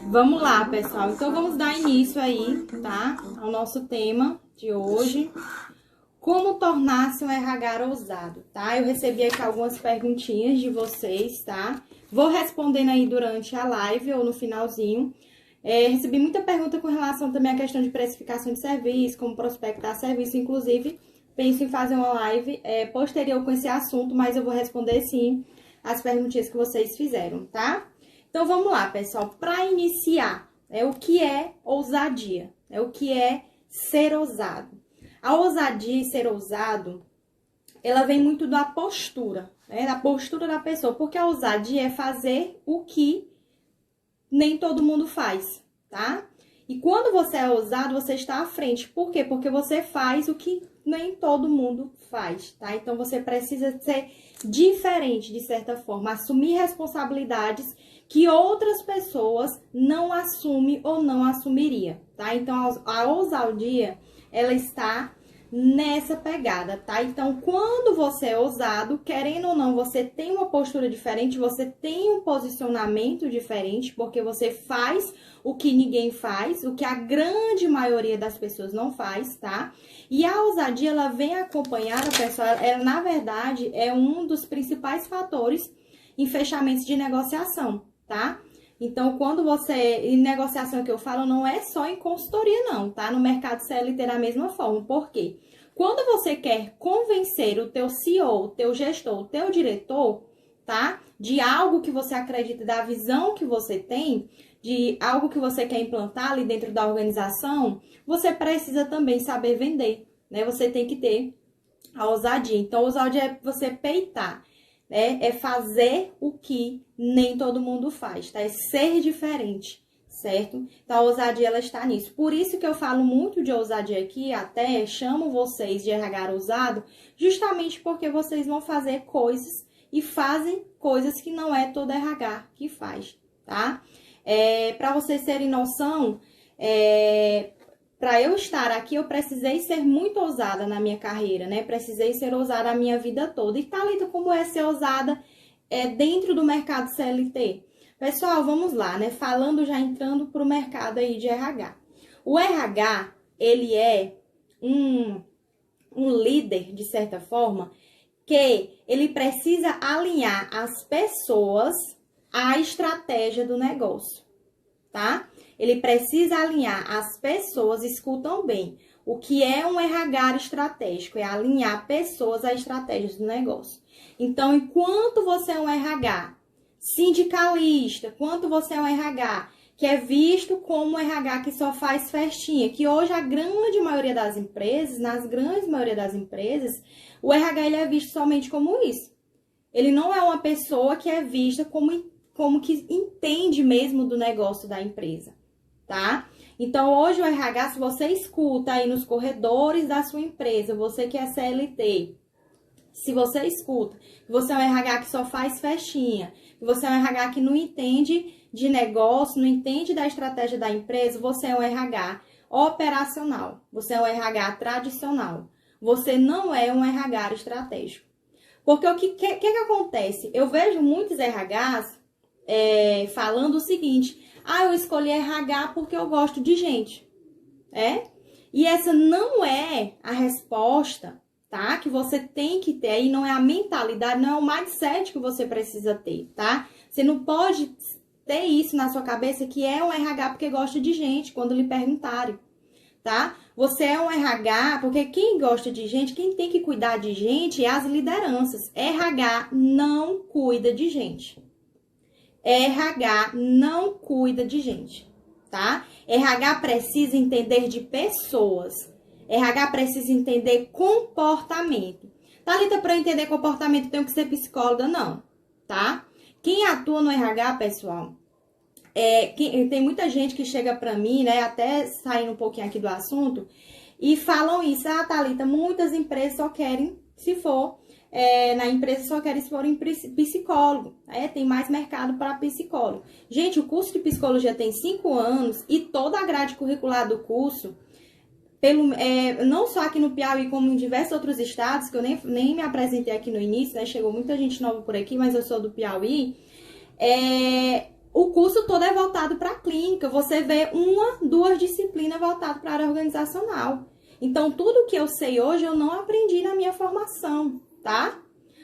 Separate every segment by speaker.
Speaker 1: Vamos lá, pessoal. Então, vamos dar início aí, tá? Ao nosso tema de hoje. Como tornar-se um RH ousado, tá? Eu recebi aqui algumas perguntinhas de vocês, tá? Vou respondendo aí durante a live ou no finalzinho. Recebi muita pergunta com relação também à questão de precificação de serviço, como prospectar serviço. Inclusive, penso em fazer uma live posterior com esse assunto, mas eu vou responder sim as perguntinhas que vocês fizeram, tá? Então, vamos lá, pessoal. Para iniciar, o que é ousadia? O que é ser ousado? A ousadia e ser ousado, ela vem muito da postura, né? Da postura da pessoa. Porque a ousadia é fazer o que nem todo mundo faz, tá? E quando você é ousado, você está à frente. Por quê? Porque você faz o que nem todo mundo faz, tá? Então, você precisa ser diferente, de certa forma. Assumir responsabilidades que outras pessoas não assumem ou não assumiria, tá? Então, a ousadia, ela está nessa pegada, tá? Então, quando você é ousado, querendo ou não, você tem uma postura diferente, você tem um posicionamento diferente, porque você faz o que ninguém faz, o que a grande maioria das pessoas não faz, tá? E a ousadia, ela vem acompanhada, pessoal, ela na verdade é um dos principais fatores em fechamentos de negociação, tá? Então, quando você, em negociação que eu falo, não é só em consultoria não, tá? No mercado CLT da mesma forma. Por quê? Quando você quer convencer o teu CEO, o teu gestor, o teu diretor, tá? De algo que você acredita, da visão que você tem, de algo que você quer implantar ali dentro da organização, você precisa também saber vender, né? Você tem que ter a ousadia. Então, a ousadia é você peitar. É fazer o que nem todo mundo faz, tá? É ser diferente, certo? Então, a ousadia, ela está nisso. Por isso que eu falo muito de ousadia aqui, até chamo vocês de RH ousado, justamente porque vocês vão fazer coisas e fazem coisas que não é todo RH que faz, tá? Para vocês terem noção, para eu estar aqui, eu precisei ser muito ousada na minha carreira, né? Precisei ser ousada a minha vida toda. E, Thalita, como é ser ousada dentro do mercado CLT? Pessoal, vamos lá, né? Falando, já entrando para o mercado aí de RH. O RH, ele é um líder, de certa forma, que ele precisa alinhar as pessoas à estratégia do negócio, tá? Ele precisa alinhar as pessoas, escutam bem, o que é um RH estratégico? É alinhar pessoas à estratégia do negócio. Então, enquanto você é um RH sindicalista, enquanto você é um RH que é visto como um RH que só faz festinha, que hoje a grande maioria das empresas, nas grandes maioria das empresas, o RH ele é visto somente como isso. Ele não é uma pessoa que é vista como que entende mesmo do negócio da empresa, tá? Então, hoje o RH, se você escuta aí nos corredores da sua empresa, você que é CLT, se você escuta que você é um RH que só faz festinha, que você é um RH que não entende de negócio, não entende da estratégia da empresa, você é um RH operacional, você é um RH tradicional, você não é um RH estratégico. Porque o que acontece? Eu vejo muitos RHs falando o seguinte: eu escolhi RH porque eu gosto de gente. E essa não é a resposta, tá? Que você tem que ter aí, não é a mentalidade, não é o mindset que você precisa ter, tá? Você não pode ter isso na sua cabeça que é um RH porque gosta de gente, quando lhe perguntarem, tá? Você é um RH porque quem gosta de gente, quem tem que cuidar de gente é as lideranças. RH não cuida de gente. RH não cuida de gente, tá? RH precisa entender de pessoas. RH precisa entender comportamento. Thalita, para eu entender comportamento, tenho que ser psicóloga? Não, tá? Quem atua no RH, pessoal, tem muita gente que chega para mim, né, até saindo um pouquinho aqui do assunto, e falam isso: Thalita, muitas empresas só querem, se for na empresa, só querem se for em psicólogo. Tem mais mercado para psicólogo. Gente, o curso de psicologia tem 5 anos e toda a grade curricular do curso, não só aqui no Piauí, como em diversos outros estados, que eu nem me apresentei aqui no início, né? Chegou muita gente nova por aqui, mas eu sou do Piauí. o curso todo é voltado para a clínica. Você vê uma, duas disciplinas voltadas para a área organizacional. Então, tudo que eu sei hoje, eu não aprendi na minha formação, tá?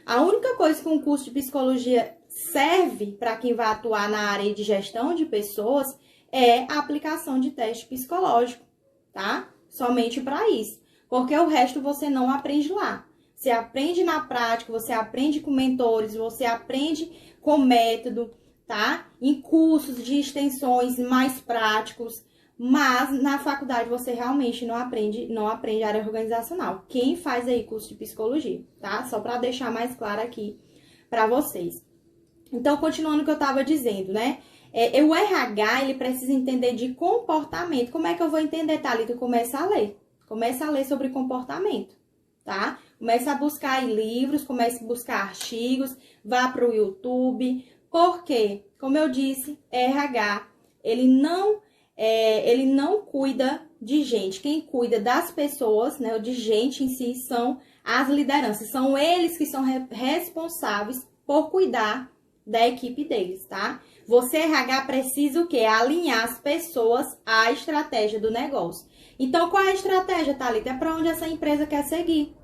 Speaker 1: A única coisa que um curso de psicologia serve para quem vai atuar na área de gestão de pessoas é a aplicação de teste psicológico, tá? Somente para isso. Porque o resto você não aprende lá. Você aprende na prática, você aprende com mentores, você aprende com método, tá? Em cursos de extensões mais práticos, mas na faculdade você realmente não aprende área organizacional. Quem faz aí curso de psicologia, tá? Só para deixar mais claro aqui para vocês. Então, continuando o que eu estava dizendo, né? O RH, ele precisa entender de comportamento. Como é que eu vou entender, Thalita? Começa a ler. Começa a ler sobre comportamento, tá? Começa a buscar em livros, começa a buscar artigos, vá para o YouTube. Porque, como eu disse, RH, ele não cuida de gente. Quem cuida das pessoas, né, de gente em si, são as lideranças. São eles que são responsáveis por cuidar da equipe deles, tá? Você, RH, precisa o quê? Alinhar as pessoas à estratégia do negócio. Então, qual é a estratégia, Thalita? É para onde essa empresa quer seguir,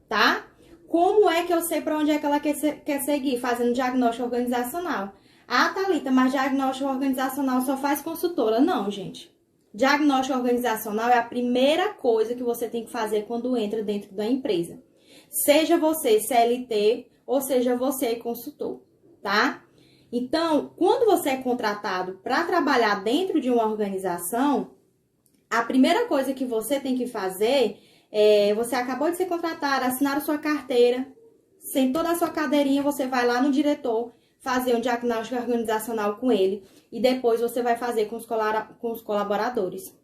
Speaker 1: tá? Como é que eu sei para onde é que ela quer seguir? Fazendo diagnóstico organizacional. Ah, Thalita, mas diagnóstico organizacional só faz consultora. Não, gente. Diagnóstico organizacional é a primeira coisa que você tem que fazer quando entra dentro da empresa. Seja você CLT ou seja você consultor, tá? Então, quando você é contratado para trabalhar dentro de uma organização, a primeira coisa que você tem que fazer você acabou de ser contratado, assinar a sua carteira, sentou na sua cadeirinha, você vai lá no diretor fazer um diagnóstico organizacional com ele e depois você vai fazer com os colaboradores,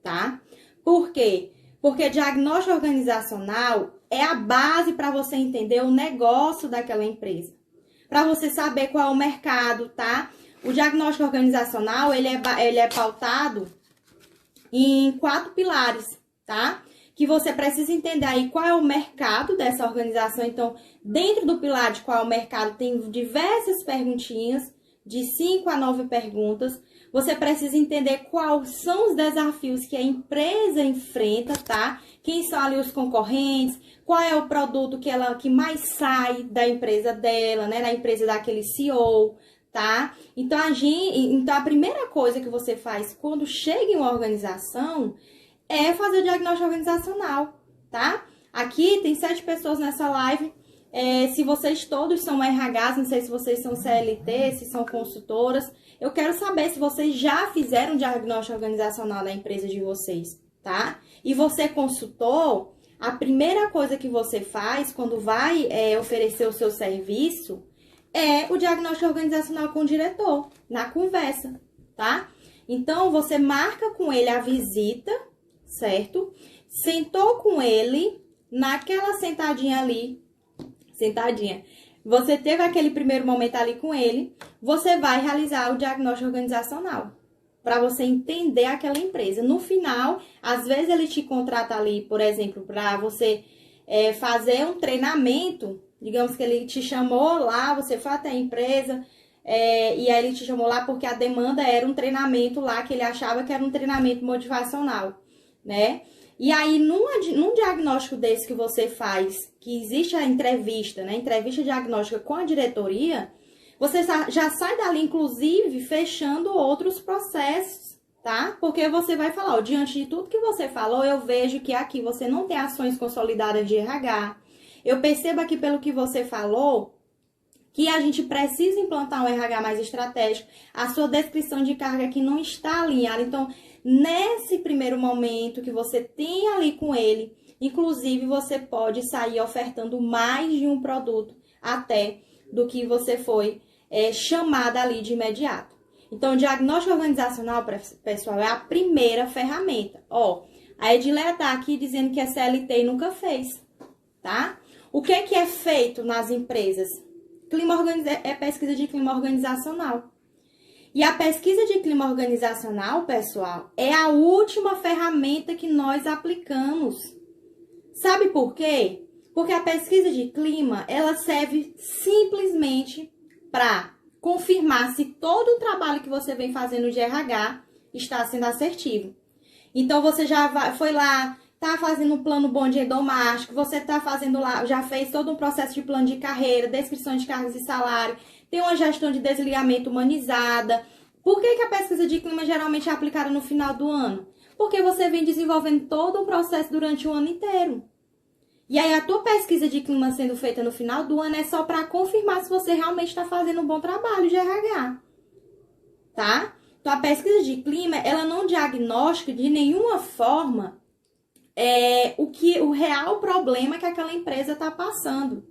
Speaker 1: tá? Por quê? Porque diagnóstico organizacional é a base para você entender o negócio daquela empresa, para você saber qual é o mercado, tá? O diagnóstico organizacional, ele é pautado em 4 pilares, tá? Que você precisa entender aí qual é o mercado dessa organização. Então, dentro do pilar de qual é o mercado, tem diversas perguntinhas, de 5 a 9 perguntas. Você precisa entender quais são os desafios que a empresa enfrenta, tá? Quem são ali os concorrentes, qual é o produto que mais sai da empresa dela, né? Da empresa daquele CEO, tá? Então, a primeira coisa que você faz quando chega em uma organização é fazer o diagnóstico organizacional, tá? Aqui tem 7 pessoas nessa live. Se vocês todos são RHs, não sei se vocês são CLT, se são consultoras. Eu quero saber se vocês já fizeram diagnóstico organizacional da empresa de vocês, tá? E você consultor, a primeira coisa que você faz quando vai oferecer o seu serviço é o diagnóstico organizacional com o diretor, na conversa, tá? Então, você marca com ele a visita, certo? Sentou com ele, naquela sentadinha ali, você teve aquele primeiro momento ali com ele, você vai realizar o diagnóstico organizacional, para você entender aquela empresa. No final, às vezes ele te contrata ali, por exemplo, para você fazer um treinamento, digamos que ele te chamou lá, você foi até a empresa, e aí ele te chamou lá porque a demanda era um treinamento lá, que ele achava que era um treinamento motivacional, né? E aí, num diagnóstico desse que você faz, que existe a entrevista, né? Entrevista diagnóstica com a diretoria, você já sai dali, inclusive, fechando outros processos, tá? Porque você vai falar, ó, diante de tudo que você falou, eu vejo que aqui você não tem ações consolidadas de RH. Eu percebo aqui pelo que você falou, que a gente precisa implantar um RH mais estratégico. A sua descrição de carga aqui não está alinhada. Então, nesse primeiro momento que você tem ali com ele, inclusive você pode sair ofertando mais de um produto até do que você foi chamada ali de imediato. Então, o diagnóstico organizacional, pessoal, é a primeira ferramenta. Ó, a Edileia tá aqui dizendo que é CLT e nunca fez, tá? O que é feito nas empresas? Pesquisa de clima organizacional. E a pesquisa de clima organizacional, pessoal, é a última ferramenta que nós aplicamos. Sabe por quê? Porque a pesquisa de clima, ela serve simplesmente para confirmar se todo o trabalho que você vem fazendo de RH está sendo assertivo. Então, você foi lá, tá fazendo um plano bom de endomástico, você tá fazendo lá, já fez todo um processo de plano de carreira, descrição de cargos e salário, tem uma gestão de desligamento humanizada. Por que a pesquisa de clima geralmente é aplicada no final do ano? Porque você vem desenvolvendo todo o processo durante o ano inteiro. E aí, a tua pesquisa de clima sendo feita no final do ano é só para confirmar se você realmente está fazendo um bom trabalho de RH, tá? Então, a pesquisa de clima, ela não diagnostica de nenhuma forma o real problema que aquela empresa está passando.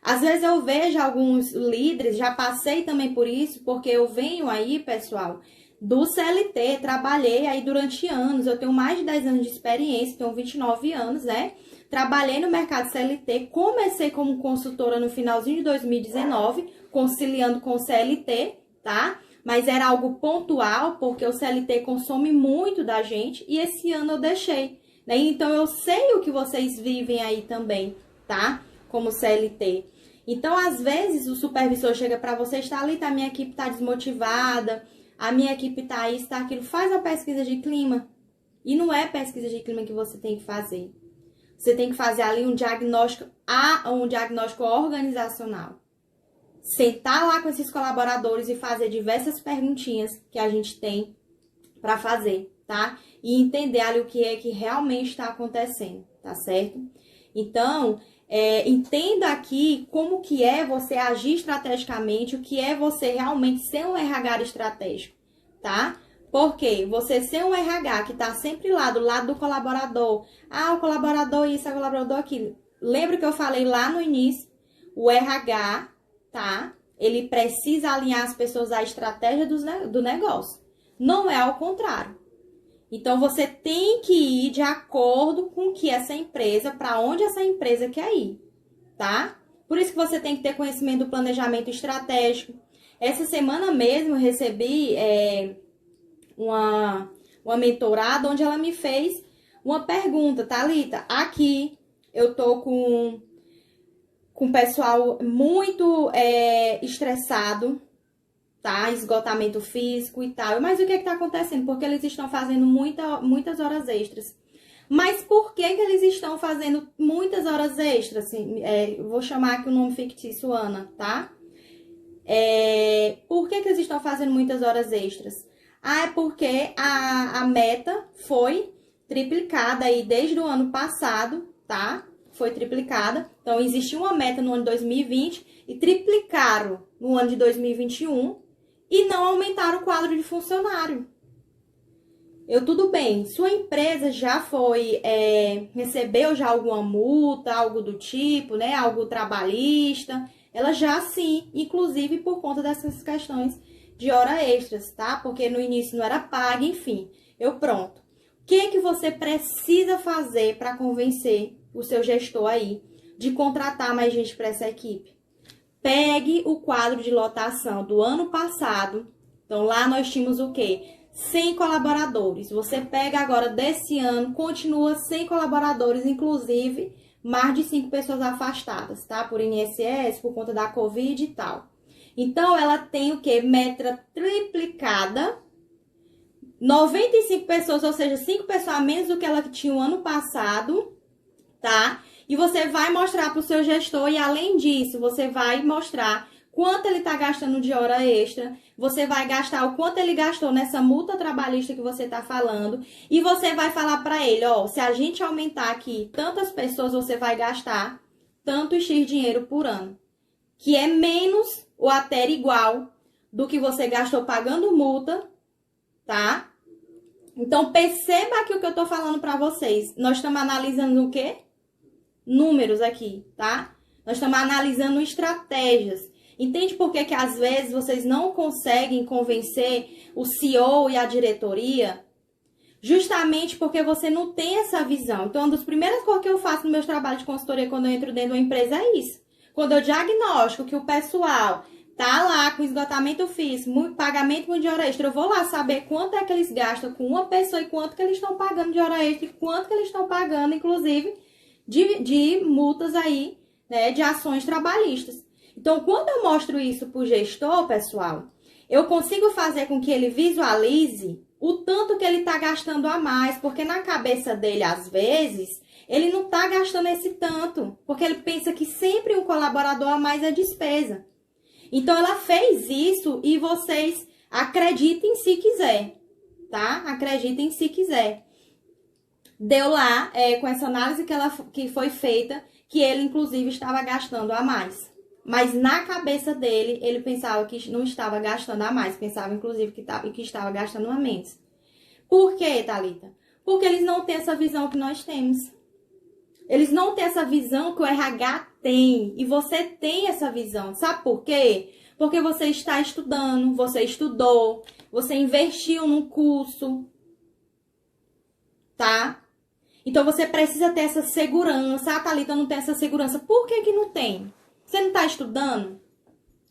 Speaker 1: Às vezes eu vejo alguns líderes, já passei também por isso, porque eu venho aí, pessoal, do CLT, trabalhei aí durante anos, eu tenho mais de 10 anos de experiência, tenho 29 anos, né? Trabalhei no mercado CLT, comecei como consultora no finalzinho de 2019, conciliando com o CLT, tá? Mas era algo pontual, porque o CLT consome muito da gente, e esse ano eu deixei, né? Então, eu sei o que vocês vivem aí também, tá? Como CLT. Então, às vezes, o supervisor chega para você, está ali, tá, a minha equipe tá desmotivada, a minha equipe tá isso, tá aquilo, faz a pesquisa de clima. E não é pesquisa de clima que você tem que fazer. Você tem que fazer ali um diagnóstico organizacional. Sentar lá com esses colaboradores e fazer diversas perguntinhas que a gente tem para fazer, tá? E entender ali o que é que realmente está acontecendo, tá certo? Então, entenda aqui como que é você agir estrategicamente, o que é você realmente ser um RH estratégico, tá? Porque você ser um RH que tá sempre lá do lado do colaborador, o colaborador isso, o colaborador aquilo. Lembra que eu falei lá no início? O RH, tá? Ele precisa alinhar as pessoas à estratégia do negócio. Não é ao contrário. Então, você tem que ir de acordo com que essa empresa, para onde essa empresa quer ir, tá? Por isso que você tem que ter conhecimento do planejamento estratégico. Essa semana mesmo eu recebi uma mentorada onde ela me fez uma pergunta, Thalita, aqui eu tô com o pessoal muito estressado, tá? Esgotamento físico e tal. Mas o que tá acontecendo? Porque eles estão fazendo muitas horas extras. Mas por que eles estão fazendo muitas horas extras? Assim, vou chamar aqui o nome fictício, Ana, tá? Por que eles estão fazendo muitas horas extras? É porque a meta foi triplicada aí desde o ano passado, tá? Foi triplicada. Então, existia uma meta no ano de 2020 e triplicaram no ano de 2021 e não aumentaram o quadro de funcionário. Tudo bem, sua empresa já recebeu já alguma multa, algo do tipo, né? Algo trabalhista. Ela já sim, inclusive por conta dessas questões de hora extras, tá? Porque no início não era paga, enfim. Pronto. O que você precisa fazer para convencer o seu gestor aí de contratar mais gente para essa equipe? Pegue o quadro de lotação do ano passado. Então, lá nós tínhamos o quê? 100 colaboradores. Você pega agora desse ano, continua 100 colaboradores, inclusive mais de 5 pessoas afastadas, tá? Por INSS, por conta da Covid e tal. Então, ela tem o quê? Meta triplicada, 95 pessoas, ou seja, 5 pessoas a menos do que ela tinha o ano passado, tá? E você vai mostrar para o seu gestor e, além disso, você vai mostrar quanto ele está gastando de hora extra, você vai gastar o quanto ele gastou nessa multa trabalhista que você está falando, e você vai falar para ele, se a gente aumentar aqui tantas pessoas, você vai gastar tanto X dinheiro por ano, que é menos ou até igual do que você gastou pagando multa, tá? Então, perceba aqui o que eu tô falando para vocês. Nós estamos analisando o quê? Números aqui, tá? Nós estamos analisando estratégias. Entende por que às vezes vocês não conseguem convencer o CEO e a diretoria? Justamente porque você não tem essa visão. Então, uma das primeiras coisas que eu faço no meu trabalho de consultoria quando eu entro dentro de uma empresa é isso. Quando eu diagnostico que o pessoal tá lá com esgotamento físico, pagamento muito de hora extra, eu vou lá saber quanto é que eles gastam com uma pessoa e quanto que eles estão pagando de hora extra e quanto que eles estão pagando, inclusive, de multas aí, né, de ações trabalhistas. Então, quando eu mostro isso para o gestor, pessoal, eu consigo fazer com que ele visualize o tanto que ele está gastando a mais, porque na cabeça dele, às vezes, ele não está gastando esse tanto, porque ele pensa que sempre um colaborador a mais é despesa. Então, ela fez isso e vocês acreditem se quiser, tá? Acreditem se quiser. Deu lá, com essa análise que foi feita, que ele, inclusive, estava gastando a mais. Mas na cabeça dele, ele pensava que não estava gastando a mais. Pensava, inclusive, que estava gastando a menos. Por quê, Thalita? Porque eles não têm essa visão que nós temos. Eles não têm essa visão que o RH tem. E você tem essa visão. Sabe por quê? Porque você está estudando, você estudou, você investiu num curso, tá? Então, você precisa ter essa segurança. A Thalita não tem essa segurança. Por que que não tem? Você não está estudando?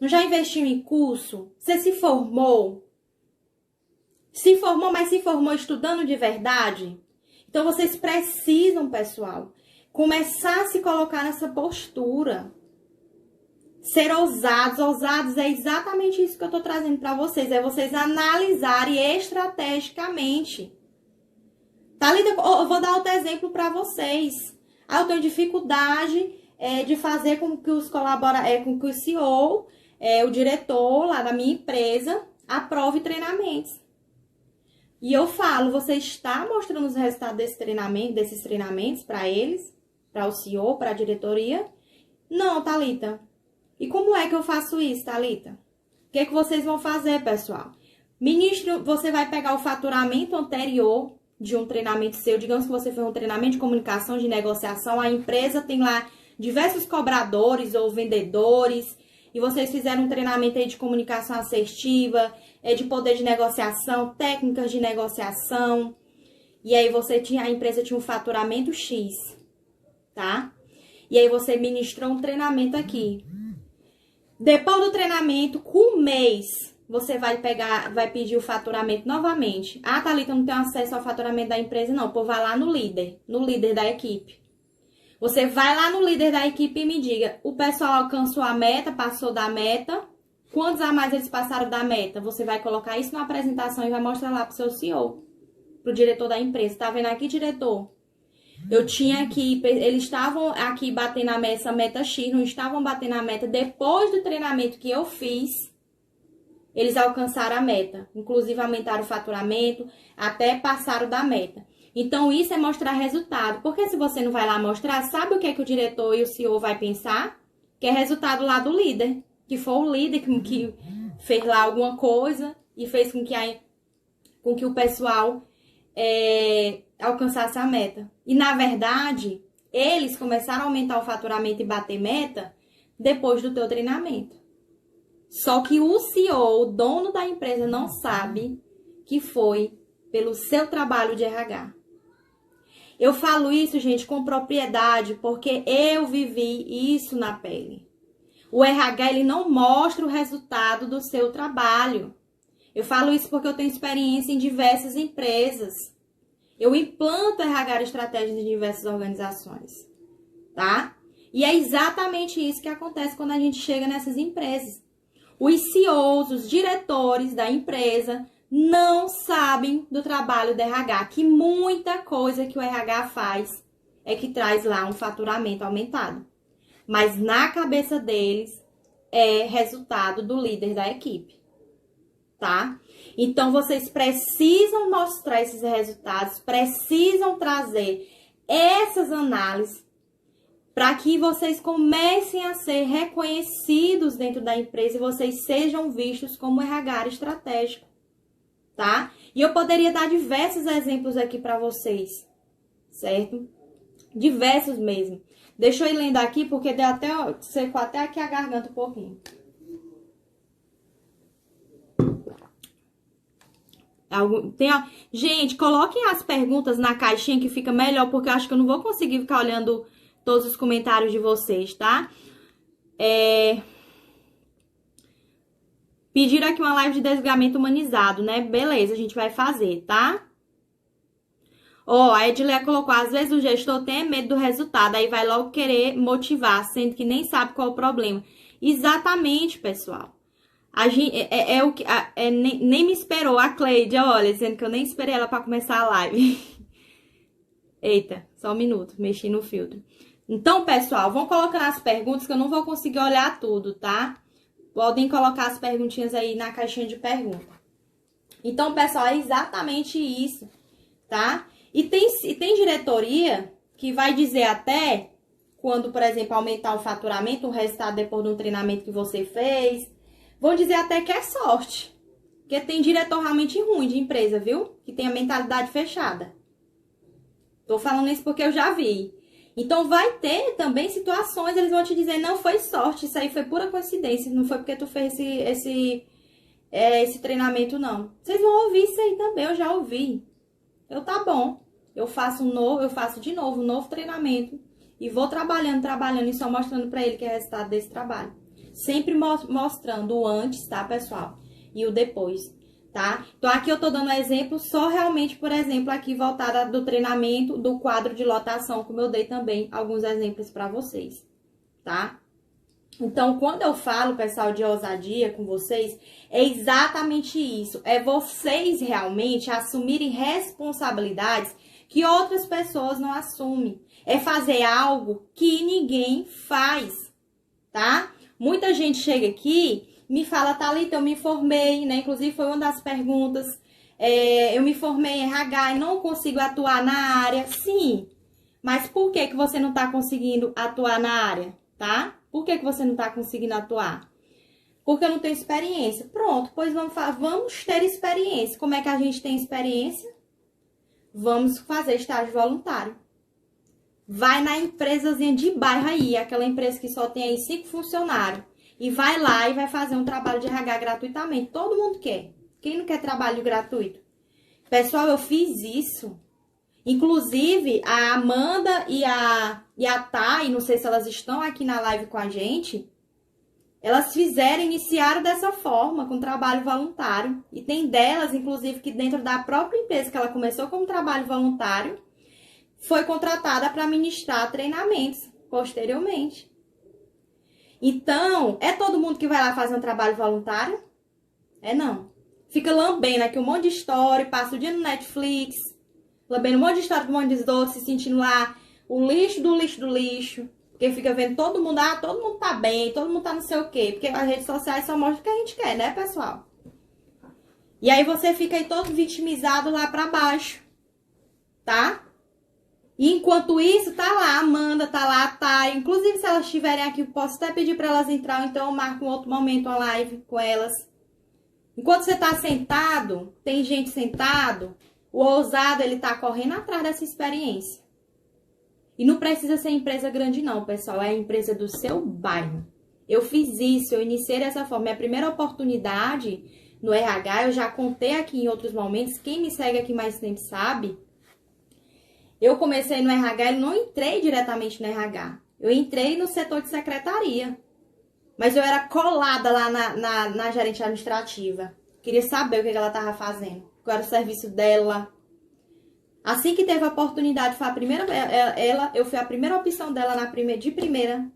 Speaker 1: Não já investiu em curso? Você se formou? Se formou, mas se formou estudando de verdade? Então, vocês precisam, pessoal, começar a se colocar nessa postura. Ser ousados. Ousados é exatamente isso que eu estou trazendo para vocês. É vocês analisarem estrategicamente. Thalita, eu vou dar outro exemplo para vocês. Eu tenho dificuldade de fazer com que os com que o CEO, o diretor lá da minha empresa, aprove treinamentos. E eu falo, você está mostrando os resultados desses treinamentos para eles, para o CEO, para a diretoria? Não, Thalita. E como é que eu faço isso, Thalita? O que é que vocês vão fazer, pessoal? Ministro, você vai pegar o faturamento anterior de um treinamento seu. Digamos que você fez um treinamento de comunicação, de negociação. A empresa tem lá diversos cobradores ou vendedores. E vocês fizeram um treinamento aí de comunicação assertiva, de poder de negociação, técnicas de negociação. E aí a empresa tinha um faturamento X, tá? E aí você ministrou um treinamento aqui. Depois do treinamento, com um mês, você vai pedir o faturamento novamente. Ah, Thalita, não tem acesso ao faturamento da empresa, não. Pô, vai lá no líder da equipe. Você vai lá no líder da equipe e me diga, o pessoal alcançou a meta, passou da meta, quantos a mais eles passaram da meta? Você vai colocar isso na apresentação e vai mostrar lá pro seu CEO, pro diretor da empresa. Tá vendo aqui, diretor? Eles estavam aqui batendo essa meta X, não estavam batendo a meta. Depois do treinamento que eu fiz, eles alcançaram a meta. Inclusive, aumentaram o faturamento, até passaram da meta. Então, isso é mostrar resultado. Porque se você não vai lá mostrar, sabe o que é que o diretor e o CEO vai pensar? Que é resultado lá do líder. Que foi o líder que fez lá alguma coisa e fez com que o pessoal alcançasse a meta. E, na verdade, eles começaram a aumentar o faturamento e bater meta depois do teu treinamento. Só que o CEO, o dono da empresa, não sabe que foi pelo seu trabalho de RH. Eu falo isso, gente, com propriedade, porque eu vivi isso na pele. O RH, ele não mostra o resultado do seu trabalho. Eu falo isso porque eu tenho experiência em diversas empresas. Eu implanto RH estratégias em diversas organizações, tá? E é exatamente isso que acontece quando a gente chega nessas empresas. Os CEOs, os diretores da empresa, não sabem do trabalho do RH, que muita coisa que o RH faz é que traz lá um faturamento aumentado. Mas na cabeça deles é resultado do líder da equipe, tá? Então, vocês precisam mostrar esses resultados, precisam trazer essas análises para que vocês comecem a ser reconhecidos dentro da empresa e vocês sejam vistos como RH estratégico, tá? E eu poderia dar diversos exemplos aqui para vocês, certo? Diversos mesmo. Deixa eu ir lendo aqui, porque secou até aqui a garganta um pouquinho. Gente, coloquem as perguntas na caixinha que fica melhor, porque eu acho que eu não vou conseguir ficar olhando todos os comentários de vocês, tá? Pediram aqui uma live de desligamento humanizado, né? Beleza, a gente vai fazer, tá? A Edileia colocou, às vezes o gestor tem medo do resultado, aí vai logo querer motivar, sendo que nem sabe qual é o problema. Exatamente, pessoal. A gente, o que nem me esperou a Cleide, olha, dizendo que eu nem esperei ela para começar a live. Eita, só um minuto, mexi no filtro. Então, pessoal, vão colocando as perguntas que eu não vou conseguir olhar tudo, tá? Podem colocar as perguntinhas aí na caixinha de perguntas. Então, pessoal, é exatamente isso, tá? E tem diretoria que vai dizer até quando, por exemplo, aumentar o faturamento, o resultado depois de um treinamento que você fez. Vão dizer até que é sorte. Porque tem diretor realmente ruim de empresa, viu? Que tem a mentalidade fechada. Tô falando isso porque eu já vi. Então, vai ter também situações, eles vão te dizer, não foi sorte, isso aí foi pura coincidência, não foi porque tu fez esse treinamento, não. Vocês vão ouvir isso aí também, eu já ouvi. Tá bom. Eu faço de novo um novo treinamento e vou trabalhando e só mostrando pra ele que é resultado desse trabalho. Sempre mostrando o antes, tá, pessoal? E o depois, tá? Então, aqui eu tô dando um exemplo só realmente, por exemplo, aqui voltada do treinamento do quadro de lotação, como eu dei também alguns exemplos pra vocês, tá? Então, quando eu falo, pessoal, de ousadia com vocês, é exatamente isso. É vocês realmente assumirem responsabilidades que outras pessoas não assumem. É fazer algo que ninguém faz, tá? Muita gente chega aqui, me fala, Thalita, eu me formei, né? Inclusive, foi uma das perguntas. Eu me formei em RH e não consigo atuar na área. Sim, mas por que você não está conseguindo atuar na área, tá? Por que você não está conseguindo atuar? Porque eu não tenho experiência. Pronto, pois vamos ter experiência. Como é que a gente tem experiência? Vamos fazer estágio voluntário. Vai na empresazinha de bairro aí, aquela empresa que só tem aí 5 funcionários. E vai lá e vai fazer um trabalho de RH gratuitamente. Todo mundo quer. Quem não quer trabalho gratuito? Pessoal, eu fiz isso. Inclusive, a Amanda e a Thay, não sei se elas estão aqui na live com a gente, elas iniciaram dessa forma, com trabalho voluntário. E tem delas, inclusive, que dentro da própria empresa que ela começou como trabalho voluntário, foi contratada para ministrar treinamentos posteriormente. Então, é todo mundo que vai lá fazer um trabalho voluntário? Não. Fica lambendo aqui um monte de história, passa o dia no Netflix, lambendo um monte de história do monte de outros, se sentindo lá o lixo do lixo do lixo. Porque fica vendo todo mundo, todo mundo tá bem, todo mundo tá não sei o quê. Porque as redes sociais só mostram o que a gente quer, né, pessoal? E aí você fica aí todo vitimizado lá pra baixo, tá? E enquanto isso, tá lá a Amanda, tá lá a Thay. Inclusive, se elas estiverem aqui, eu posso até pedir pra elas entrar, ou então eu marco um outro momento, uma live com elas. Enquanto você tá sentado, tem gente sentado, o ousado, ele tá correndo atrás dessa experiência. E não precisa ser empresa grande não, pessoal. É a empresa do seu bairro. Eu fiz isso, eu iniciei dessa forma. Minha primeira oportunidade no RH, eu já contei aqui em outros momentos. Quem me segue aqui mais tempo sabe. Eu comecei no RH, eu não entrei diretamente no RH. Eu entrei no setor de secretaria. Mas eu era colada lá na gerente administrativa. Queria saber o que ela estava fazendo. Qual era o serviço dela. Assim que teve a oportunidade, foi a primeira, eu fui a primeira opção dela de primeira,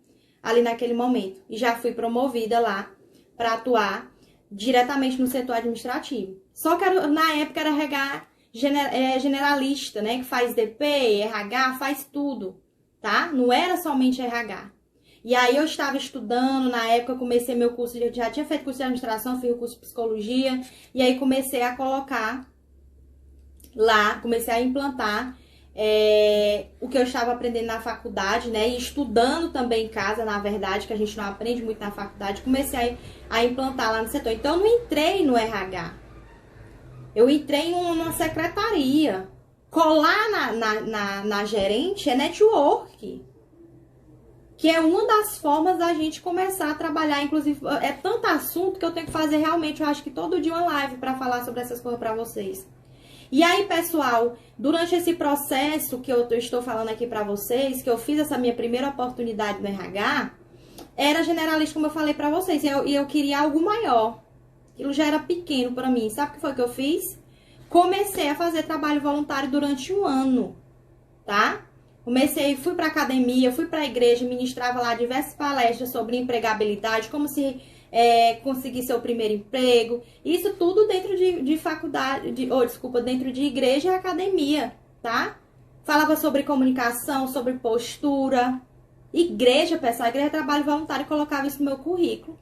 Speaker 1: ali naquele momento. E já fui promovida lá para atuar diretamente no setor administrativo. Só que na época era RH generalista, né? Que faz DP, RH, faz tudo, tá? Não era somente RH. E aí eu estava estudando, na época eu comecei meu curso, eu já tinha feito curso de administração, fiz o curso de psicologia, e aí comecei a colocar lá, comecei a implantar o que eu estava aprendendo na faculdade, né? E estudando também em casa, na verdade, que a gente não aprende muito na faculdade, comecei a implantar lá no setor. Então, eu não entrei no RH. Eu entrei em uma secretaria. Colar na gerente é network. Que é uma das formas da gente começar a trabalhar. Inclusive, é tanto assunto que eu tenho que fazer realmente, eu acho que todo dia uma live para falar sobre essas coisas para vocês. E aí, pessoal, durante esse processo que eu estou falando aqui para vocês, que eu fiz essa minha primeira oportunidade no RH, era generalista, como eu falei para vocês, e eu queria algo maior. Aquilo já era pequeno para mim. Sabe o que foi que eu fiz? Comecei a fazer trabalho voluntário durante um ano, tá? Comecei, fui para academia, fui para a igreja, ministrava lá diversas palestras sobre empregabilidade, como se conseguir seu primeiro emprego. Isso tudo dentro de faculdade, dentro de igreja e academia, tá? Falava sobre comunicação, sobre postura. Igreja, pessoal, igreja de trabalho voluntário, colocava isso no meu currículo.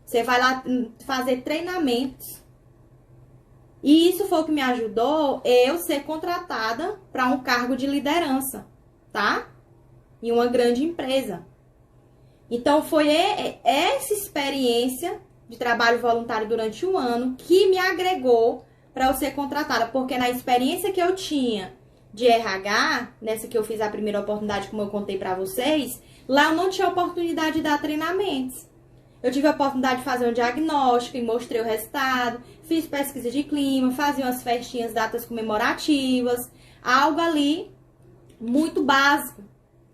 Speaker 1: Você vai lá fazer treinamentos. E isso foi o que me ajudou eu ser contratada para um cargo de liderança, tá? Em uma grande empresa. Então, foi essa experiência de trabalho voluntário durante um ano que me agregou para eu ser contratada. Porque na experiência que eu tinha de RH, nessa que eu fiz a primeira oportunidade, como eu contei para vocês, lá eu não tinha oportunidade de dar treinamentos. Eu tive a oportunidade de fazer um diagnóstico e mostrei o resultado, fiz pesquisa de clima, fazia umas festinhas, datas comemorativas, algo ali muito básico.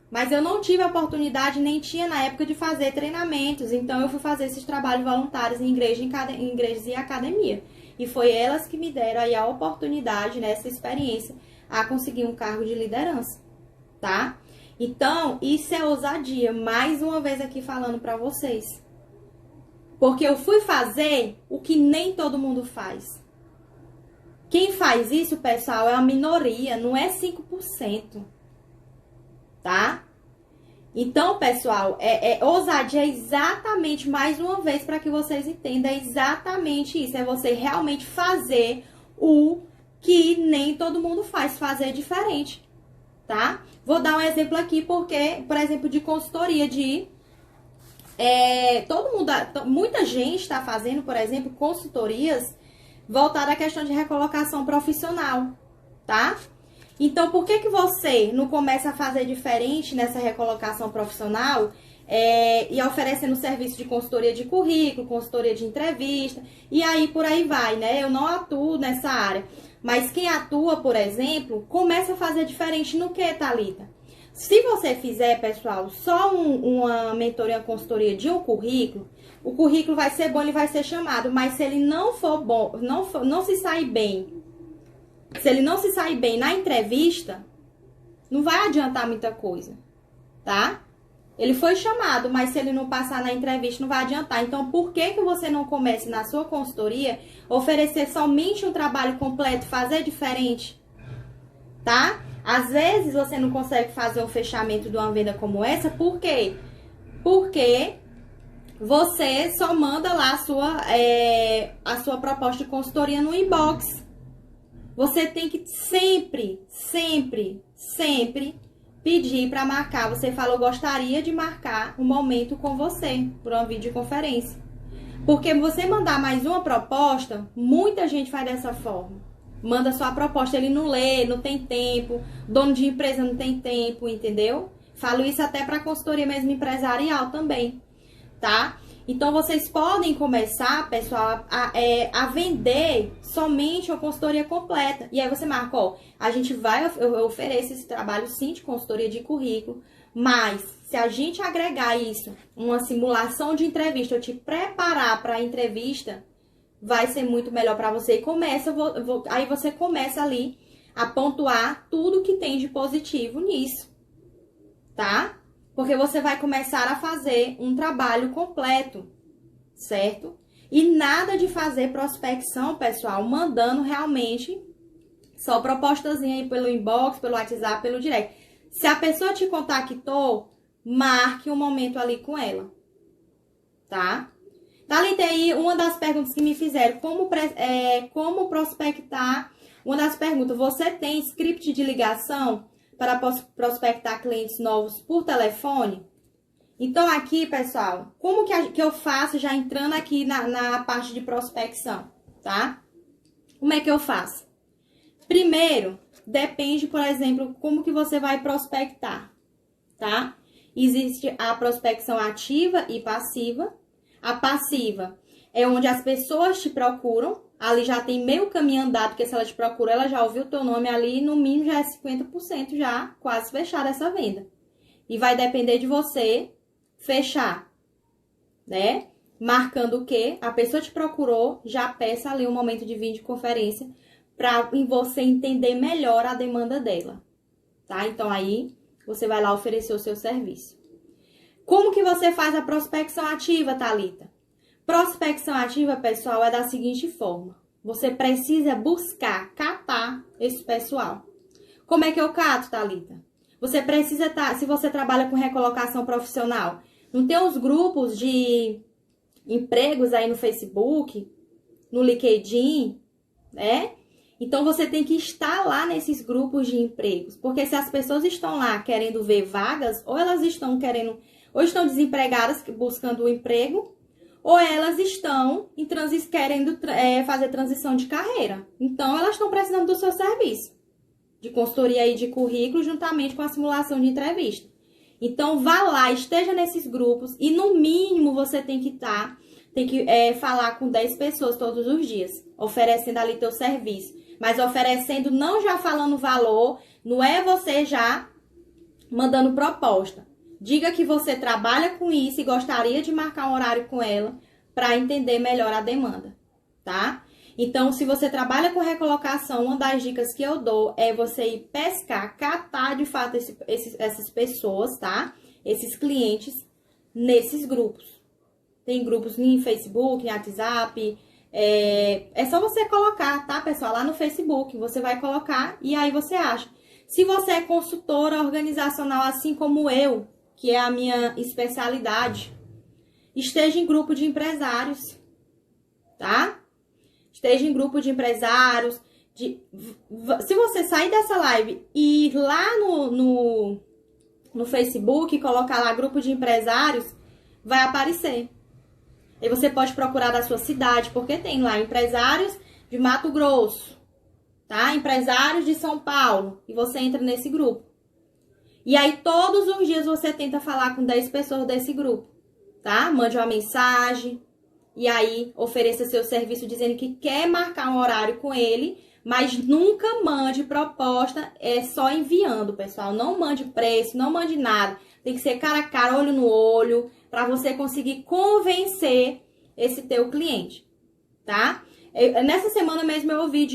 Speaker 1: Mas eu não tive a oportunidade, nem tinha na época de fazer treinamentos, então eu fui fazer esses trabalhos voluntários em igrejas e academia. E foi elas que me deram aí a oportunidade, nessa experiência, a conseguir um cargo de liderança, tá? Então, isso é ousadia, mais uma vez aqui falando pra vocês. Porque eu fui fazer o que nem todo mundo faz. Quem faz isso, pessoal, é a minoria, não é 5%. Tá? Então, pessoal, ousadia é exatamente, mais uma vez, para que vocês entendam, é exatamente isso. É você realmente fazer o que nem todo mundo faz, fazer diferente, tá? Vou dar um exemplo aqui, porque, por exemplo, de consultoria muita gente está fazendo, por exemplo, consultorias voltadas à questão de recolocação profissional, tá? Então, por que você não começa a fazer diferente nessa recolocação profissional e oferecendo serviço de consultoria de currículo, consultoria de entrevista, e aí por aí vai, né? Eu não atuo nessa área, mas quem atua, por exemplo, começa a fazer diferente no que, Thalita? Se você fizer, pessoal, só uma mentoria, uma consultoria de um currículo, o currículo vai ser bom, ele vai ser chamado, mas se ele não for bom, não se sair bem, se ele não se sair bem na entrevista, não vai adiantar muita coisa, tá? Ele foi chamado, mas se ele não passar na entrevista, não vai adiantar. Então, por que você não comece na sua consultoria oferecer somente um trabalho completo, fazer diferente, tá? Às vezes, você não consegue fazer um fechamento de uma venda como essa, por quê? Porque você só manda lá a sua proposta de consultoria no inbox. Você tem que sempre pedir para marcar. Você falou, gostaria de marcar um momento com você por uma videoconferência. Porque você mandar mais uma proposta, muita gente faz dessa forma. Manda sua proposta, ele não lê, não tem tempo, dono de empresa não tem tempo, entendeu? Falo isso até para consultoria mesmo empresarial também, tá? Então, vocês podem começar, pessoal, a vender somente uma consultoria completa. E aí você marca, ó, eu ofereço esse trabalho sim de consultoria de currículo, mas se a gente agregar isso, uma simulação de entrevista, eu te preparar para a entrevista, vai ser muito melhor para você. E aí você começa ali a pontuar tudo que tem de positivo nisso, tá? Porque você vai começar a fazer um trabalho completo, certo? E nada de fazer prospecção, pessoal, mandando realmente só propostazinha aí pelo inbox, pelo WhatsApp, pelo direct. Se a pessoa te contactou, marque um momento ali com ela, tá? Thalita, aí uma das perguntas que me fizeram, como prospectar? Uma das perguntas, você tem script de ligação para prospectar clientes novos por telefone? Então, aqui, pessoal, como que eu faço já entrando aqui na parte de prospecção, tá? Como é que eu faço? Primeiro, depende, por exemplo, como que você vai prospectar, tá? Existe a prospecção ativa e passiva. A passiva é onde as pessoas te procuram. Ali já tem meio caminho andado, porque se ela te procura, ela já ouviu o teu nome ali, no mínimo já é 50% já quase fechada essa venda. E vai depender de você fechar, né? Marcando o quê? A pessoa te procurou, já peça ali um momento de videoconferência para você entender melhor a demanda dela, tá? Então, aí, você vai lá oferecer o seu serviço. Como que você faz a prospecção ativa, Thalita? Prospecção ativa, pessoal, é da seguinte forma. Você precisa buscar, catar esse pessoal. Como é que eu cato, Thalita? Você precisa se você trabalha com recolocação profissional, não tem os grupos de empregos aí no Facebook, no LinkedIn, né? Então, você tem que estar lá nesses grupos de empregos. Porque se as pessoas estão lá querendo ver vagas, ou elas estão ou estão desempregadas buscando um emprego, ou elas estão querendo fazer transição de carreira. Então, elas estão precisando do seu serviço de consultoria e de currículo, juntamente com a simulação de entrevista. Então, vá lá, esteja nesses grupos e, no mínimo, você tem que falar com 10 pessoas todos os dias, oferecendo ali teu serviço. Mas oferecendo, não já falando valor, não é você já mandando proposta. Diga que você trabalha com isso e gostaria de marcar um horário com ela para entender melhor a demanda, tá? Então, se você trabalha com recolocação, uma das dicas que eu dou é você ir pescar, catar de fato essas pessoas, tá? Esses clientes nesses grupos. Tem grupos em Facebook, em WhatsApp. É só você colocar, tá, pessoal? Lá no Facebook, você vai colocar e aí você acha. Se você é consultora organizacional, assim como eu, que é a minha especialidade, esteja em grupo de empresários, tá? Esteja em grupo de empresários. Se você sair dessa live e ir lá no Facebook e colocar lá grupo de empresários, vai aparecer. E você pode procurar da sua cidade, porque tem lá empresários de Mato Grosso, tá? Empresários de São Paulo. E você entra nesse grupo. E aí, todos os dias, você tenta falar com 10 pessoas desse grupo, tá? Mande uma mensagem. E aí, ofereça seu serviço dizendo que quer marcar um horário com ele. Mas nunca mande proposta, só enviando, pessoal. Não mande preço, não mande nada. Tem que ser cara a cara, olho no olho, para você conseguir convencer esse teu cliente, tá? Nessa semana mesmo eu ouvi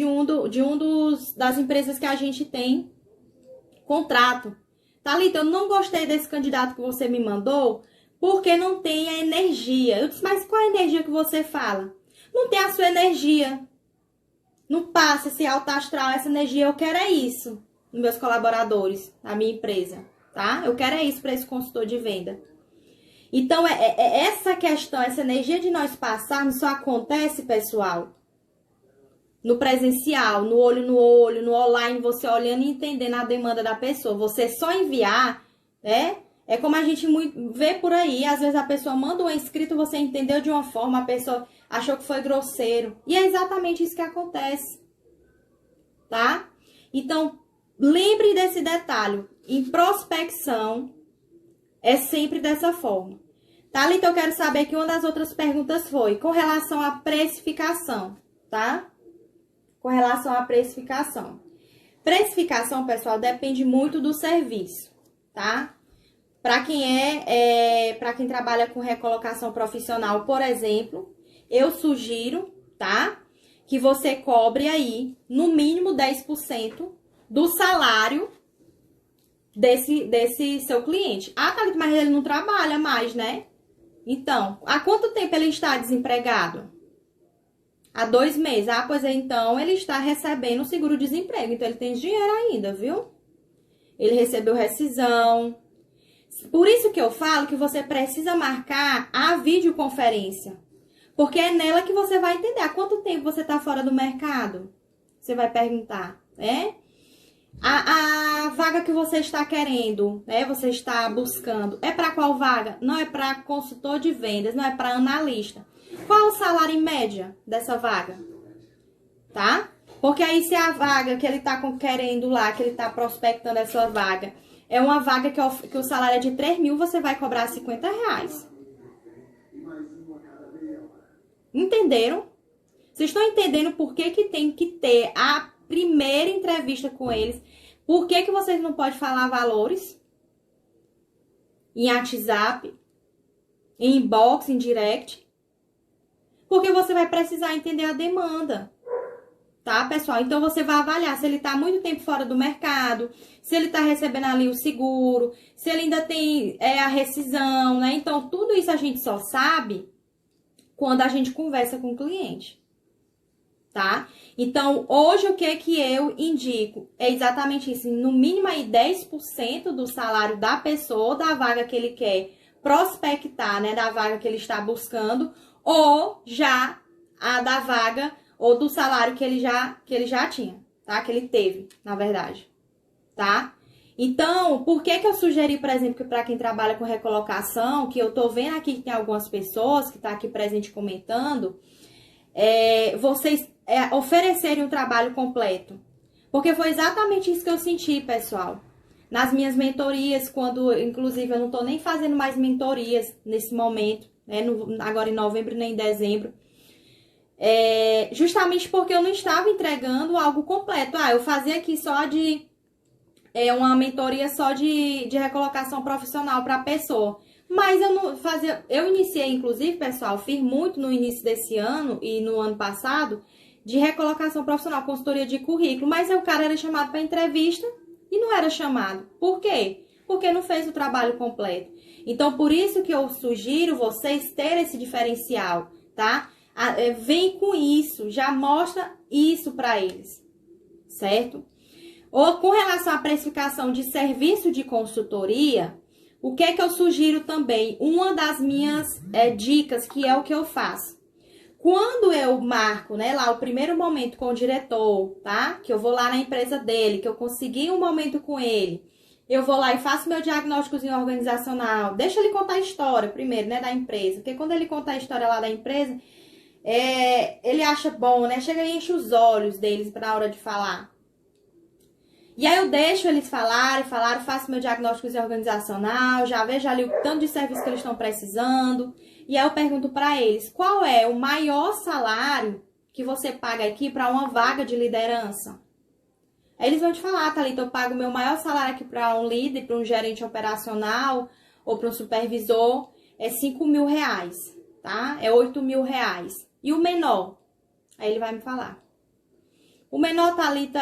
Speaker 1: das empresas que a gente tem contrato. Thalita, eu não gostei desse candidato que você me mandou, porque não tem a energia. Eu disse, mas qual a energia que você fala? Não tem a sua energia. Não passa esse alto astral, essa energia. Eu quero é isso nos meus colaboradores, na minha empresa, tá? Eu quero é isso para esse consultor de venda. Então, essa questão, essa energia de nós passarmos só acontece, pessoal, no presencial, no olho, no online, você olhando e entendendo a demanda da pessoa. Você só enviar, né? É como a gente vê por aí. Às vezes a pessoa manda um escrito, você entendeu de uma forma, a pessoa achou que foi grosseiro. E é exatamente isso que acontece, tá? Então, lembre desse detalhe. Em prospecção, é sempre dessa forma. Thalita, eu quero saber que uma das outras perguntas foi com relação à precificação, tá? Com relação à precificação. Precificação, pessoal, depende muito do serviço, tá? Para quem trabalha com recolocação profissional, por exemplo, eu sugiro, tá? Que você cobre aí, no mínimo 10% do salário desse seu cliente. Ah, Thalita, mas ele não trabalha mais, né? Então, há quanto tempo ele está desempregado? Há 2 meses. Ah, pois é, então ele está recebendo o seguro-desemprego. Então, ele tem dinheiro ainda, viu? Ele recebeu rescisão. Por isso que eu falo que você precisa marcar a videoconferência. Porque é nela que você vai entender há quanto tempo você está fora do mercado. Você vai perguntar, né? A vaga que você está querendo, né? Você está buscando, é para qual vaga? Não é para consultor de vendas, não é para analista. Qual é o salário em média dessa vaga? Tá? Porque aí se a vaga que ele está querendo lá, que ele está prospectando essa vaga, é uma vaga que o salário é de 3 mil, você vai cobrar 50 reais. Entenderam? Vocês estão entendendo por que tem que ter a primeira entrevista com eles? Por que vocês não podem falar valores? Em WhatsApp, em inbox, em direct? Porque você vai precisar entender a demanda. tá, pessoal? Então, você vai avaliar se ele tá muito tempo fora do mercado, se ele tá recebendo ali o seguro, se ele ainda tem a rescisão, né? Então, tudo isso a gente só sabe quando a gente conversa com o cliente, tá? Então, hoje, o que eu indico é exatamente isso. No mínimo aí 10% do salário da pessoa, da vaga que ele quer prospectar, né? Da vaga que ele está buscando, ou já a da vaga ou do salário que ele já tinha, tá? Que ele teve, na verdade, tá? Então, por que eu sugeri, por exemplo, que para quem trabalha com recolocação, que eu tô vendo aqui que tem algumas pessoas que tá aqui presente comentando, vocês oferecerem um trabalho completo. Porque foi exatamente isso que eu senti, pessoal. Nas minhas mentorias, quando, inclusive, eu não tô nem fazendo mais mentorias nesse momento, né? Agora em novembro nem em dezembro. Justamente porque eu não estava entregando algo completo. Eu fazia aqui só de uma mentoria só de recolocação profissional para a pessoa. Mas eu não fazia. Eu iniciei, inclusive, pessoal, fiz muito no início desse ano e no ano passado de recolocação profissional, consultoria de currículo. Mas o cara era chamado para entrevista e não era chamado. Por quê? Porque não fez o trabalho completo. Então, por isso que eu sugiro vocês terem esse diferencial, tá? Vem com isso, já mostra isso para eles, certo? Ou com relação à precificação de serviço de consultoria, o que eu sugiro também? Uma das minhas dicas, que é o que eu faço. Quando eu marco, né, lá o primeiro momento com o diretor, tá? Que eu vou lá na empresa dele, que eu consegui um momento com ele, eu vou lá e faço meu diagnósticozinho organizacional. Deixa ele contar a história primeiro, né, da empresa. Porque quando ele conta a história lá da empresa, ele acha bom, né? Chega e enche os olhos deles na hora de falar. E aí eu deixo eles falarem, faço meu diagnóstico organizacional, já vejo ali o tanto de serviço que eles estão precisando. E aí eu pergunto para eles, qual é o maior salário que você paga aqui para uma vaga de liderança? Aí eles vão te falar, Thalita, eu pago o meu maior salário aqui para um líder, para um gerente operacional ou para um supervisor, é 5 mil reais, tá? É 8 mil reais. E o menor? Aí ele vai me falar. O menor, Thalita,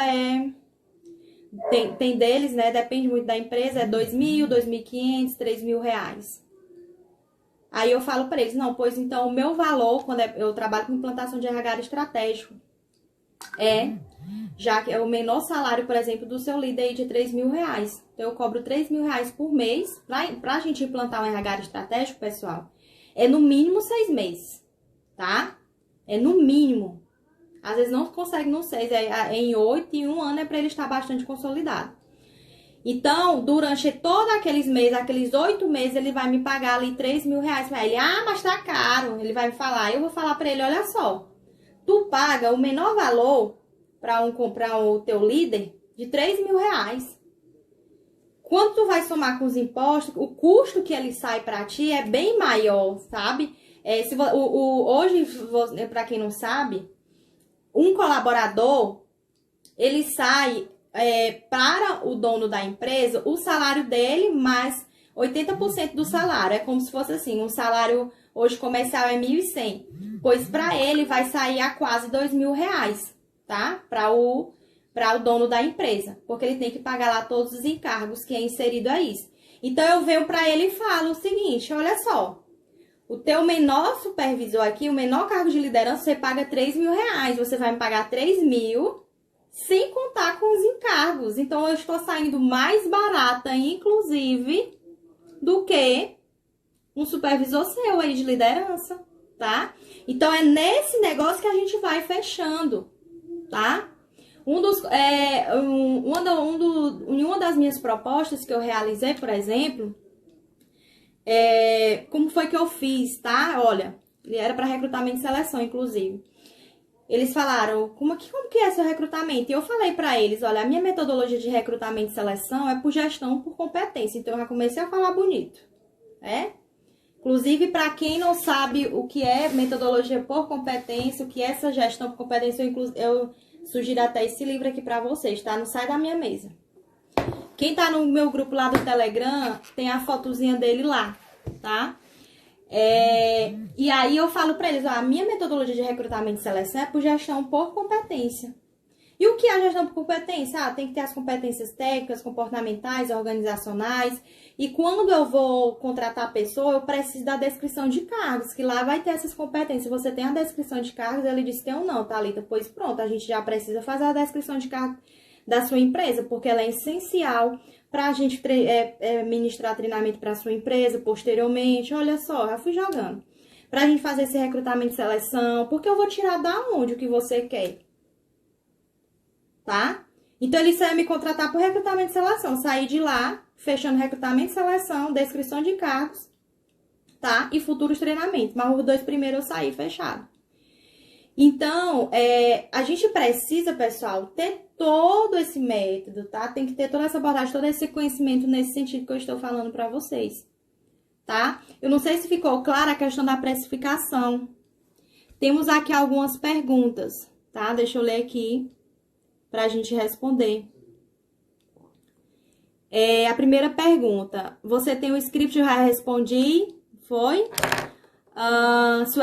Speaker 1: tem deles, né? Depende muito da empresa, é 2.000, 2.500, 3.000 reais. Aí eu falo para eles, não, pois então o meu valor, quando eu trabalho com implantação de RH estratégico, já que é o menor salário, por exemplo, do seu líder aí de 3.000 reais. Então eu cobro 3.000 reais por mês pra gente implantar um RH estratégico, pessoal. É no mínimo 6 meses, tá? É no mínimo. Às vezes não consegue no 6, em 8 e 1 ano é para ele estar bastante consolidado. Então, durante todos aqueles meses, aqueles 8 meses, ele vai me pagar ali 3.000 reais pra ele. Mas tá caro. Ele vai me falar. Eu vou falar pra ele, olha só. Tu paga o menor valor para comprar o teu líder de 3.000 reais. Quando tu vai somar com os impostos, o custo que ele sai pra ti é bem maior, sabe? Hoje, pra quem não sabe, um colaborador, ele sai para o dono da empresa, o salário dele mais 80% do salário. É como se fosse assim, um salário hoje comercial é 1.100. Pois para ele vai sair a quase 2.000 reais, tá? Para o dono da empresa. Porque ele tem que pagar lá todos os encargos que é inserido a isso. Então eu venho para ele e falo o seguinte, olha só. O teu menor supervisor aqui, o menor cargo de liderança, você paga 3.000 reais. Você vai me pagar 3.000 sem contar com os encargos. Então, eu estou saindo mais barata, inclusive, do que um supervisor seu aí de liderança, tá? Então, é nesse negócio que a gente vai fechando, tá? Uma das minhas propostas que eu realizei, por exemplo, como foi que eu fiz, tá? Olha, ele era para recrutamento e seleção, inclusive. Eles falaram, como que é seu recrutamento? E eu falei para eles, olha, a minha metodologia de recrutamento e seleção é por gestão, por competência. Então, eu já comecei a falar bonito, né? Inclusive, para quem não sabe o que é metodologia por competência, o que é essa gestão por competência, eu sugiro até esse livro aqui para vocês, tá? Não sai da minha mesa. Quem tá no meu grupo lá do Telegram, tem a fotozinha dele lá, tá? E aí eu falo para eles, ó, a minha metodologia de recrutamento e seleção é por gestão por competência, E o que é a gestão por competência? Ah, tem que ter as competências técnicas, comportamentais, organizacionais. E quando eu vou contratar a pessoa, eu preciso da descrição de cargos, que lá vai ter essas competências. Se você tem a descrição de cargos, ele disse tem ou não, Thalita? Pois pronto, a gente já precisa fazer a descrição de cargos da sua empresa, porque ela é essencial para a gente ministrar treinamento para a sua empresa posteriormente. Olha só, já fui jogando. Para a gente fazer esse recrutamento e seleção, porque eu vou tirar da onde o que você quer. Tá? Então, ele vai me contratar por recrutamento e seleção. Sair de lá, fechando recrutamento e seleção, descrição de cargos, tá? E futuros treinamentos. Mas os 2 primeiros eu saí fechado. Então, a gente precisa, pessoal, ter todo esse método, tá? Tem que ter toda essa abordagem, todo esse conhecimento nesse sentido que eu estou falando pra vocês, tá? Eu não sei se ficou clara a questão da precificação. Temos aqui algumas perguntas, tá? Deixa eu ler aqui pra gente responder. A primeira pergunta. Você tem o script, eu já respondi? Foi? Se o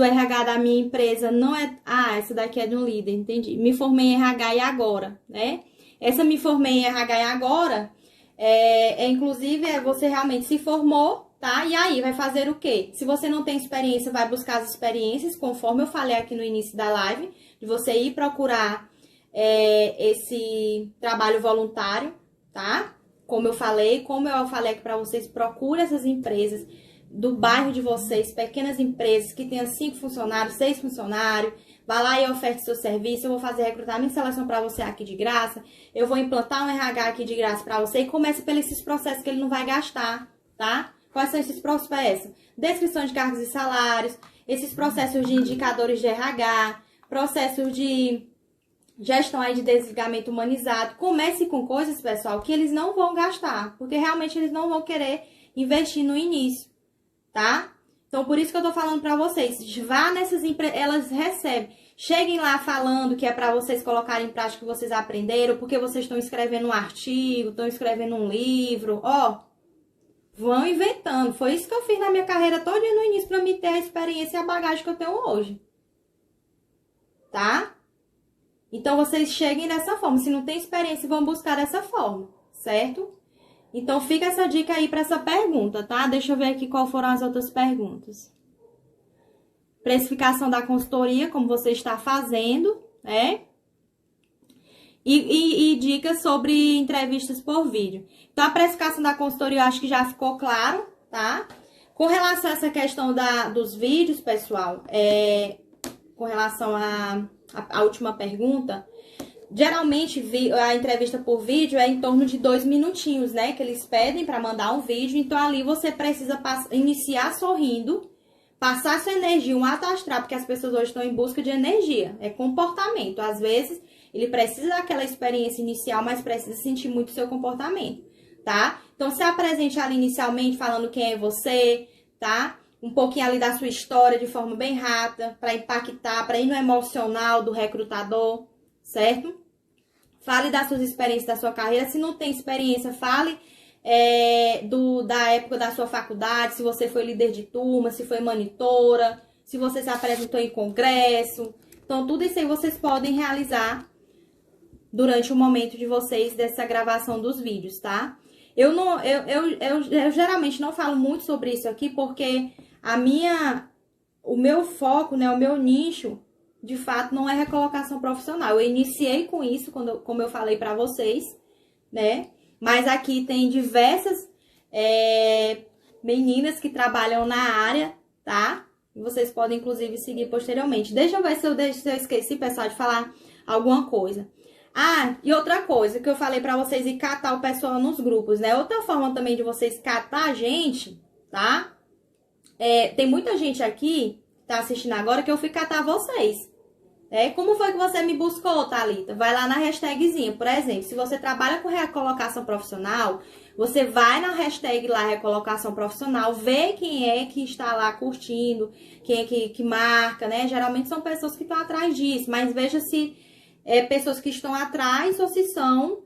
Speaker 1: RH da minha empresa não é... Ah, essa daqui é de um líder, entendi. Me formei em RH e agora, né? Essa me formei em RH e agora, inclusive, você realmente se formou, tá? E aí, vai fazer o quê? Se você não tem experiência, vai buscar as experiências, conforme eu falei aqui no início da live, de você ir procurar esse trabalho voluntário, tá? Como eu falei aqui pra vocês, procure essas empresas do bairro de vocês, pequenas empresas que tenham 5 funcionários, 6 funcionários, vá lá e oferte seu serviço, eu vou fazer recrutamento e seleção para você aqui de graça, eu vou implantar um RH aqui de graça para você e comece pelos esses processos que ele não vai gastar, tá? Quais são esses processos? Descrição de cargos e salários, esses processos de indicadores de RH, processos de gestão aí de desligamento humanizado. Comece com coisas, pessoal, que eles não vão gastar, porque realmente eles não vão querer investir no início, tá? Então, por isso que eu tô falando pra vocês, vá nessas empresas, elas recebem. Cheguem lá falando que é pra vocês colocarem em prática o que vocês aprenderam, porque vocês estão escrevendo um artigo, estão escrevendo um livro, ó. Vão inventando. Foi isso que eu fiz na minha carreira toda no início pra me ter a experiência e a bagagem que eu tenho hoje. Tá? Então, vocês cheguem dessa forma. Se não tem experiência, vão buscar dessa forma, certo? Então, fica essa dica aí para essa pergunta, tá? Deixa eu ver aqui qual foram as outras perguntas. Precificação da consultoria, como você está fazendo, né? E dicas sobre entrevistas por vídeo. Então, a precificação da consultoria eu acho que já ficou claro, tá? Com relação a essa questão dos vídeos, pessoal, com relação à última pergunta, geralmente a entrevista por vídeo é em torno de 2 minutinhos, né? Que eles pedem para mandar um vídeo. Então, ali você precisa iniciar sorrindo, passar sua energia, um ato astral, porque as pessoas hoje estão em busca de energia. É comportamento. Às vezes, ele precisa daquela experiência inicial, mas precisa sentir muito o seu comportamento, tá? Então, se apresente ali inicialmente falando quem é você, tá? Um pouquinho ali da sua história de forma bem rápida, para impactar, para ir no emocional do recrutador, certo? Fale das suas experiências da sua carreira. Se não tem experiência, fale da época da sua faculdade, se você foi líder de turma, se foi monitora, se você se apresentou em congresso. Então, tudo isso aí vocês podem realizar durante o momento de vocês dessa gravação dos vídeos, tá? Eu geralmente não falo muito sobre isso aqui, porque o meu foco, né, o meu nicho, de fato, não é recolocação profissional. Eu iniciei com isso, como eu falei pra vocês, né? Mas aqui tem diversas meninas que trabalham na área, tá? E vocês podem, inclusive, seguir posteriormente. Deixa eu ver se eu esqueci, pessoal, de falar alguma coisa. Ah, e outra coisa que eu falei pra vocês, ir catar o pessoal nos grupos, né? Outra forma também de vocês catar a gente, tá? Tem muita gente aqui que tá assistindo agora que eu fui catar vocês. Como foi que você me buscou, Thalita? Vai lá na hashtagzinha, por exemplo, se você trabalha com recolocação profissional, você vai na hashtag lá, recolocação profissional, vê quem é que está lá curtindo, quem é que marca, né? Geralmente são pessoas que estão atrás disso, mas veja se pessoas que estão atrás ou se são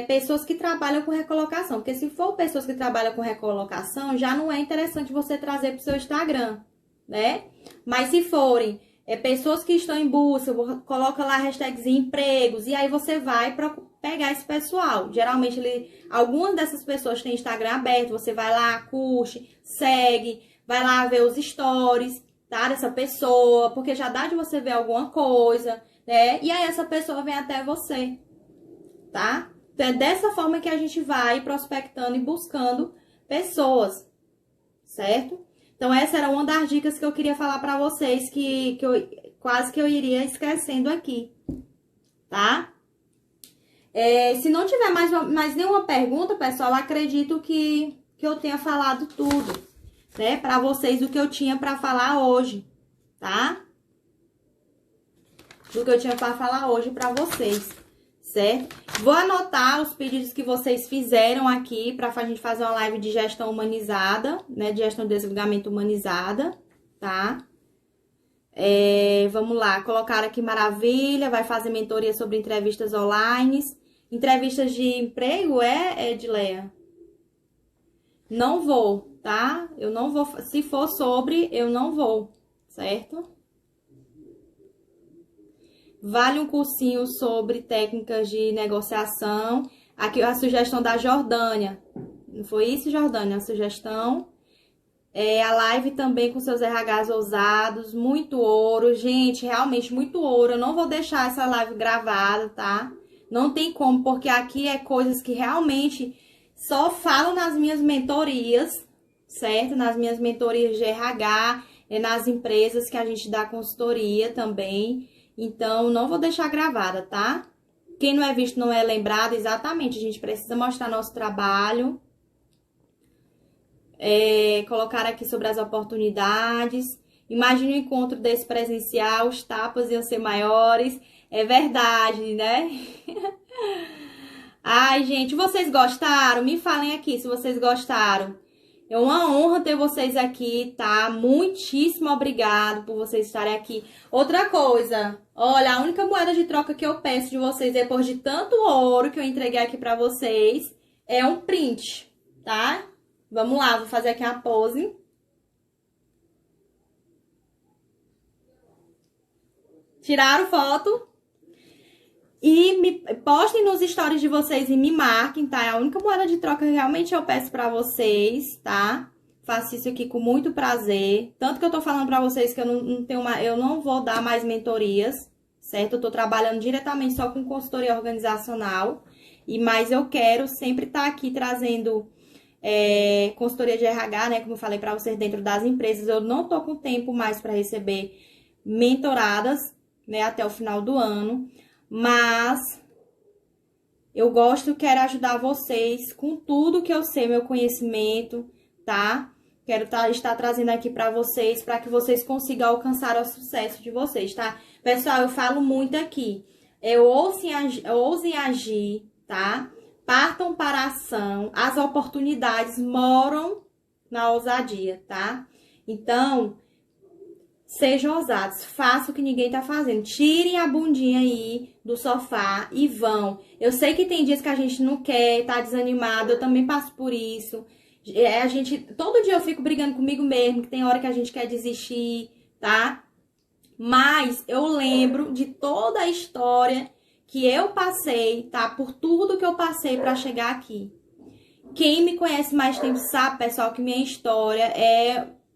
Speaker 1: pessoas que trabalham com recolocação. Porque se for pessoas que trabalham com recolocação, já não é interessante você trazer para o seu Instagram, né? Mas se forem pessoas que estão em busca, coloca lá hashtagzinho empregos, e aí você vai pegar esse pessoal. Geralmente, algumas dessas pessoas têm Instagram aberto, você vai lá, curte, segue, vai lá ver os stories, tá, dessa pessoa, porque já dá de você ver alguma coisa, né? E aí essa pessoa vem até você, tá? Então é dessa forma que a gente vai prospectando e buscando pessoas, certo? Então essa era uma das dicas que eu queria falar pra vocês, que quase que eu iria esquecendo aqui, tá? Se não tiver mais nenhuma pergunta, pessoal, acredito que eu tenha falado tudo, né, pra vocês, do que eu tinha pra falar hoje, tá? Do que eu tinha pra falar hoje pra vocês, certo? Vou anotar os pedidos que vocês fizeram aqui pra gente fazer uma live de gestão humanizada, né, de gestão de desenvolvimento humanizada, tá? Vamos lá, colocaram aqui maravilha, vai fazer mentoria sobre entrevistas online, entrevistas de emprego, Edileia? Não vou, tá? Eu não vou, se for sobre, eu não vou, certo? Vale um cursinho sobre técnicas de negociação. Aqui a sugestão da Jordânia. Não foi isso, Jordânia? A sugestão. A live também com seus RHs ousados. Muito ouro. Gente, realmente muito ouro. Eu não vou deixar essa live gravada, tá? Não tem como, porque aqui é coisas que realmente só falo nas minhas mentorias, certo? Nas minhas mentorias de RH, nas empresas que a gente dá consultoria também. Então, não vou deixar gravada, tá? Quem não é visto não é lembrado, exatamente. A gente precisa mostrar nosso trabalho. Colocar aqui sobre as oportunidades. Imagine o encontro desse presencial, os tapas iam ser maiores. É verdade, né? Ai, gente, vocês gostaram? Me falem aqui se vocês gostaram. É uma honra ter vocês aqui, tá? Muitíssimo obrigado por vocês estarem aqui. Outra coisa, olha, a única moeda de troca que eu peço de vocês, depois de tanto ouro que eu entreguei aqui pra vocês, é um print, tá? Vamos lá, vou fazer aqui a pose. Tiraram foto? E postem nos stories de vocês e me marquem, tá? É a única moeda de troca que realmente eu peço pra vocês, tá? Faço isso aqui com muito prazer. Tanto que eu tô falando pra vocês que eu não vou dar mais mentorias, certo? Eu tô trabalhando diretamente só com consultoria organizacional. Mas eu quero sempre estar aqui trazendo consultoria de RH, né? Como eu falei pra vocês, dentro das empresas. Eu não tô com tempo mais pra receber mentoradas, né? Até o final do ano. Mas eu quero ajudar vocês com tudo que eu sei, meu conhecimento, tá? Quero estar trazendo aqui pra vocês, para que vocês consigam alcançar o sucesso de vocês, tá? Pessoal, eu falo muito aqui. Ousem agir, tá? Partam para a ação. As oportunidades moram na ousadia, tá? Então, sejam ousados, façam o que ninguém tá fazendo. Tirem a bundinha aí do sofá e vão. Eu sei que tem dias que a gente não quer, tá desanimado, eu também passo por isso. Todo dia eu fico brigando comigo mesmo, que tem hora que a gente quer desistir, tá? Mas eu lembro de toda a história que eu passei, tá? Por tudo que eu passei pra chegar aqui. Quem me conhece mais tempo sabe, pessoal, que minha história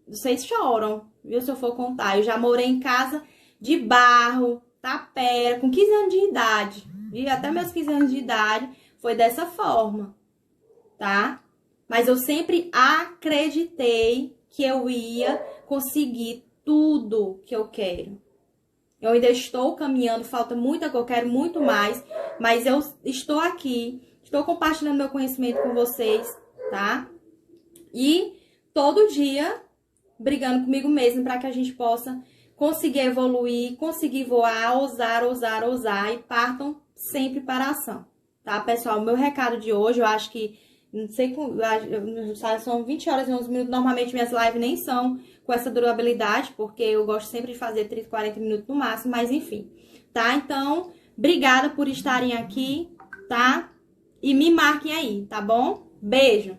Speaker 1: vocês choram, viu? Se eu for contar. Eu já morei em casa de barro, tapera, com 15 anos de idade. E até meus 15 anos de idade foi dessa forma, tá? Mas eu sempre acreditei que eu ia conseguir tudo que eu quero. Eu ainda estou caminhando, falta muita coisa, eu quero muito mais. Mas eu estou aqui, estou compartilhando meu conhecimento com vocês, tá? E todo dia brigando comigo mesmo para que a gente possa conseguir evoluir, conseguir voar, ousar e partam sempre para a ação, tá, pessoal? O meu recado de hoje, eu acho que, não sei, são 20 horas e 11 minutos, normalmente minhas lives nem são com essa durabilidade, porque eu gosto sempre de fazer 30, 40 minutos no máximo, mas enfim, tá? Então, obrigada por estarem aqui, tá? E me marquem aí, tá bom? Beijo!